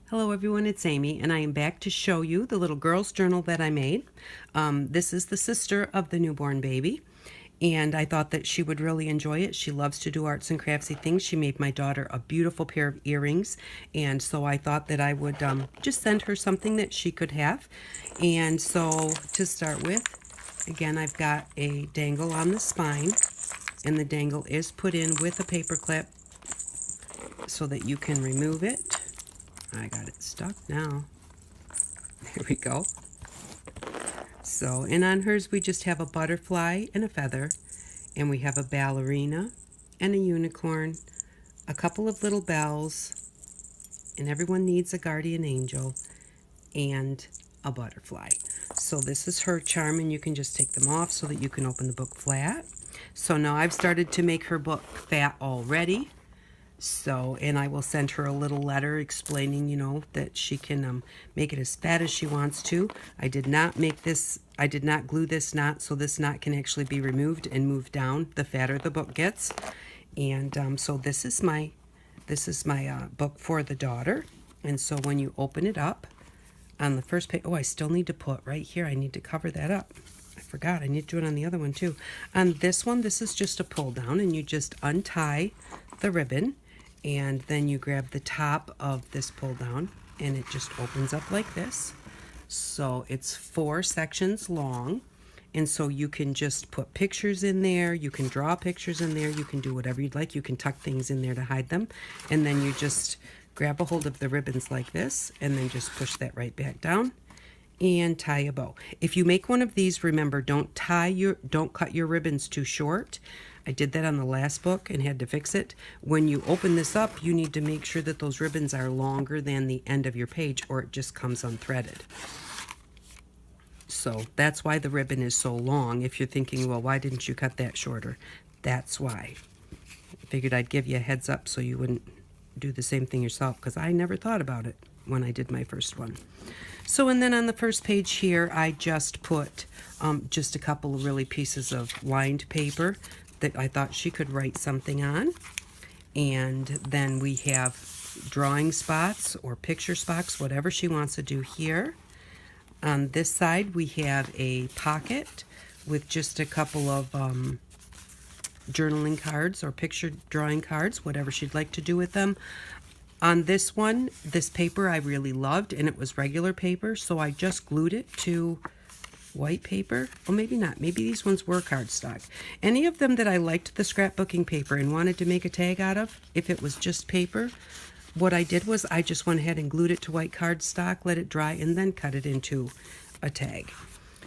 Hello everyone, it's Amy, and I am back to show you the little girl's journal that I made. This is the sister of the newborn baby, and I thought that she would really enjoy it. She loves to do arts and craftsy things. She made my daughter a beautiful pair of earrings, and so I thought that I would just send her something that she could have. And so to start with, again, I've got a dangle on the spine, and the dangle is put in with a paper clip so that you can remove it. I got it stuck now. There we go. So, and on hers we just have a butterfly and a feather, and we have a ballerina and a unicorn, a couple of little bells, and everyone needs a guardian angel, and a butterfly. So this is her charm, and you can just take them off so that you can open the book flat. So now I've started to make her book fat already. So, and I will send her a little letter explaining, that she can make it as fat as she wants to. I did not glue this knot, so this knot can actually be removed and moved down the fatter the book gets. And so this is my book for the daughter. And so when you open it up, on the first page, I still need to put right here, I need to cover that up. I forgot, I need to do it on the other one too. On this one, this is just a pull down, and you just untie the ribbon, and then you grab the top of this pull down, and it just opens up like this. So it's 4 sections long, and so you can just put pictures in there, you can draw pictures in there, you can do whatever you'd like, you can tuck things in there to hide them, and then you just grab a hold of the ribbons like this, and then just push that right back down and tie a bow. If you make one of these, remember, don't cut your ribbons too short. I did that on the last book and had to fix it. When you open this up, you need to make sure that those ribbons are longer than the end of your page, or it just comes unthreaded. So that's why the ribbon is so long. If you're thinking, well, why didn't you cut that shorter? That's why. I figured I'd give you a heads up so you wouldn't do the same thing yourself, because I never thought about it when I did my first one. So, and then on the first page here, I just put just a couple of really pieces of lined paper that I thought she could write something on. And then we have drawing spots or picture spots, whatever she wants to do here. On this side, we have a pocket with just a couple of journaling cards or picture drawing cards, whatever she'd like to do with them. On this one, this paper I really loved, and it was regular paper, so I just glued it to white paper. Well, maybe not. Maybe these ones were cardstock. Any of them that I liked the scrapbooking paper and wanted to make a tag out of, if it was just paper, what I did was I just went ahead and glued it to white cardstock, let it dry, and then cut it into a tag.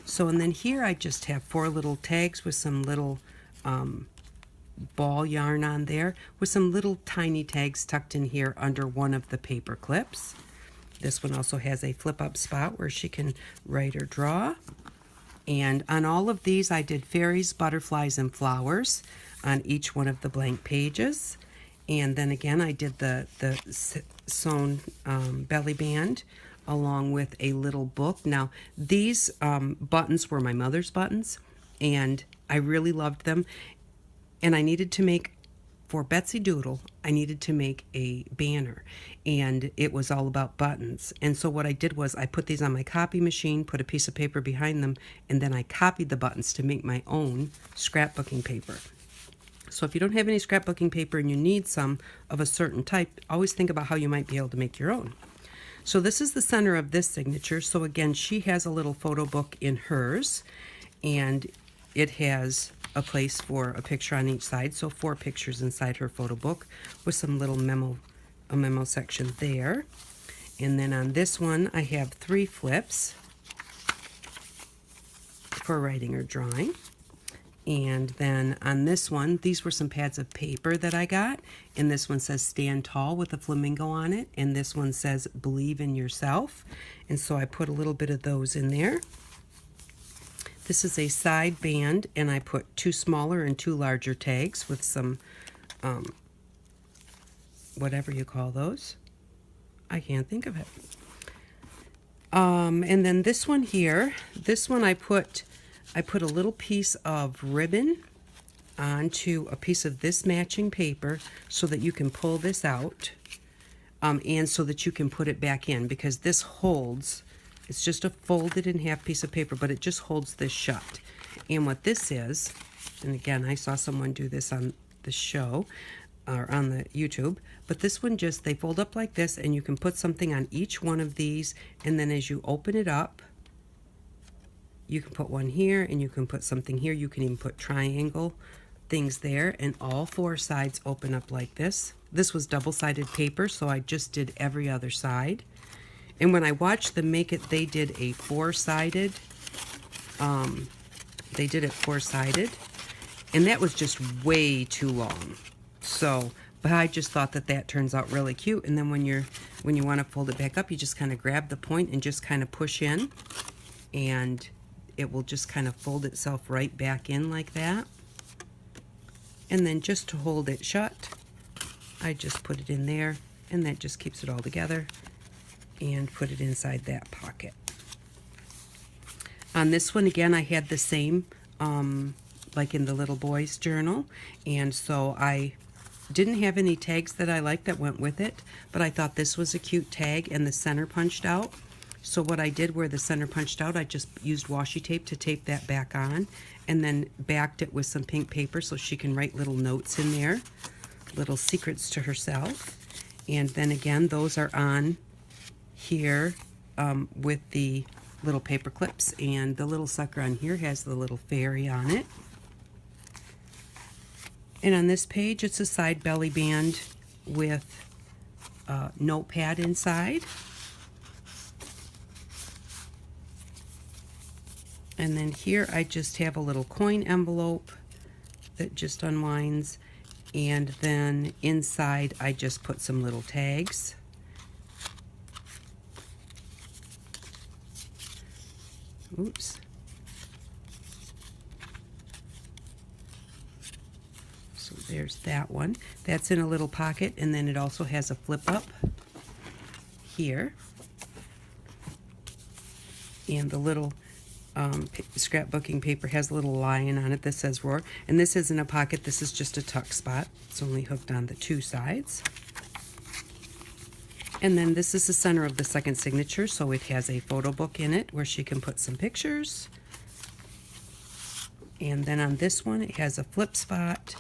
So, and then here I just have 4 little tags with some little ball yarn on there, with some little tiny tags tucked in here under one of the paper clips. This one also has a flip up spot where she can write or draw. And on all of these I did fairies, butterflies, and flowers on each one of the blank pages. And then again I did the sewn belly band along with a little book. Now these buttons were my mother's buttons, and I really loved them. And I needed to make, for Betsy Doodle, I needed to make a banner, and it was all about buttons. And so what I did was I put these on my copy machine, put a piece of paper behind them, and then I copied the buttons to make my own scrapbooking paper. So if you don't have any scrapbooking paper and you need some of a certain type, always think about how you might be able to make your own. So this is the center of this signature. So again, she has a little photo book in hers, and it has a place for a picture on each side, so 4 pictures inside her photo book with some little a memo section there. And then on this one I have 3 flips for writing or drawing. And then on this one, these were some pads of paper that I got, and this one says stand tall with a flamingo on it, and this one says believe in yourself, and so I put a little bit of those in there. This is a side band, and I put 2 smaller and 2 larger tags with some, whatever you call those. I can't think of it. And then this one here, this one I put a little piece of ribbon onto a piece of this matching paper so that you can pull this out. and so that you can put it back in, because this holds, it's just a folded in half piece of paper, but it just holds this shut. And what this is, and again, I saw someone do this on the show, or on the YouTube, but this one just, they fold up like this, and you can put something on each one of these, and then as you open it up, you can put one here, and you can put something here. You can even put triangle things there, and all four sides open up like this. This was double-sided paper, so I just did every other side. And when I watched them make it, they did a four-sided, and that was just way too long. So, but I just thought that that turns out really cute. And then when you want to fold it back up, you just kind of grab the point and just kind of push in, and it will just kind of fold itself right back in like that. And then just to hold it shut, I just put it in there, and that just keeps it all together, and put it inside that pocket. On this one, again, I had the same, like in the little boy's journal, and so I didn't have any tags that I liked that went with it, but I thought this was a cute tag, and the center punched out. So what I did where the center punched out, I just used washi tape to tape that back on, and then backed it with some pink paper so she can write little notes in there, little secrets to herself. And then again, those are on here with the little paper clips, and the little sucker on here has the little fairy on it. And on this page, it's a side belly band with a notepad inside. And then here I just have a little coin envelope that just unwinds, and then inside I just put some little tags. Oops. So there's that one. That's in a little pocket, and then it also has a flip up here. And the little scrapbooking paper has a little lion on it that says Roar. And this isn't a pocket, this is just a tuck spot. It's only hooked on the two sides. And then this is the center of the second signature, so it has a photo book in it where she can put some pictures. And then on this one, it has a flip spot,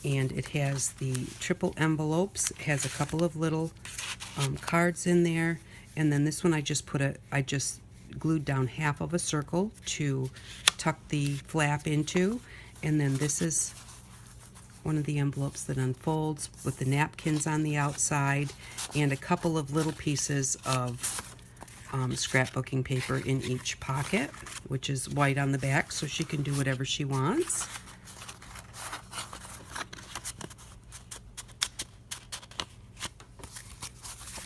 and it has the triple envelopes. It has a couple of little cards in there. And then this one, I just glued down half of a circle to tuck the flap into. And then this is one of the envelopes that unfolds with the napkins on the outside, and a couple of little pieces of scrapbooking paper in each pocket, which is white on the back, so she can do whatever she wants.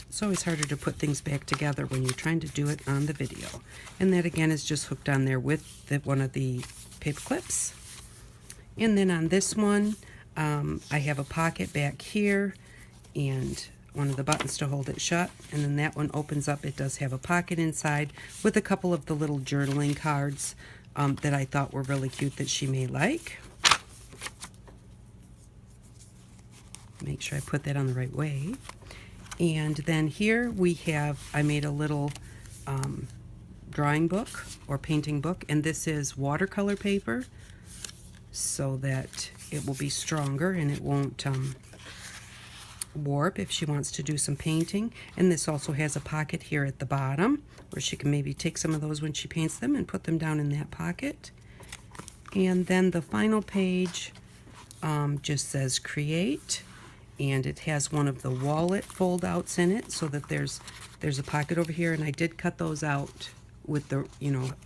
It's always harder to put things back together when you're trying to do it on the video. And that again is just hooked on there with one of the paper clips. And then on this one, I have a pocket back here and one of the buttons to hold it shut, and then that one opens up. It does have a pocket inside with a couple of the little journaling cards that I thought were really cute that she may like. Make sure I put that on the right way. And then here we have, I made a little drawing book or painting book, and this is watercolor paper so that it will be stronger and it won't warp if she wants to do some painting. And this also has a pocket here at the bottom where she can maybe take some of those when she paints them and put them down in that pocket. And then the final page just says create, and it has one of the wallet fold outs in it so that there's a pocket over here, and I did cut those out with the,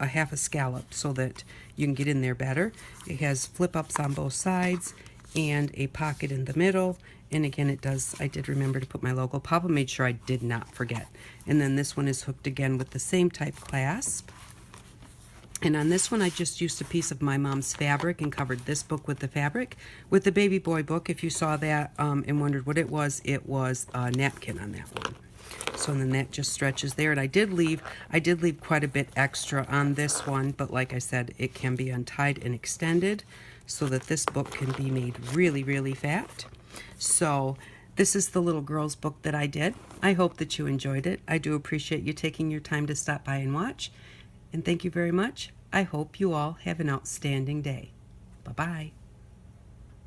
a half a scallop so that you can get in there better. It has flip ups on both sides and a pocket in the middle. And again, I did remember to put my logo. Papa made sure I did not forget. And then this one is hooked again with the same type clasp. And on this one, I just used a piece of my mom's fabric and covered this book with the fabric. With the baby boy book, if you saw that and wondered what it was a napkin on that one. So then that just stretches there. And I did leave quite a bit extra on this one, but like I said, it can be untied and extended so that this book can be made really, really fat. So This is the little girl's book that I did. I hope that you enjoyed it. I do appreciate you taking your time to stop by and watch. And thank you very much. I hope you all have an outstanding day. Bye-bye.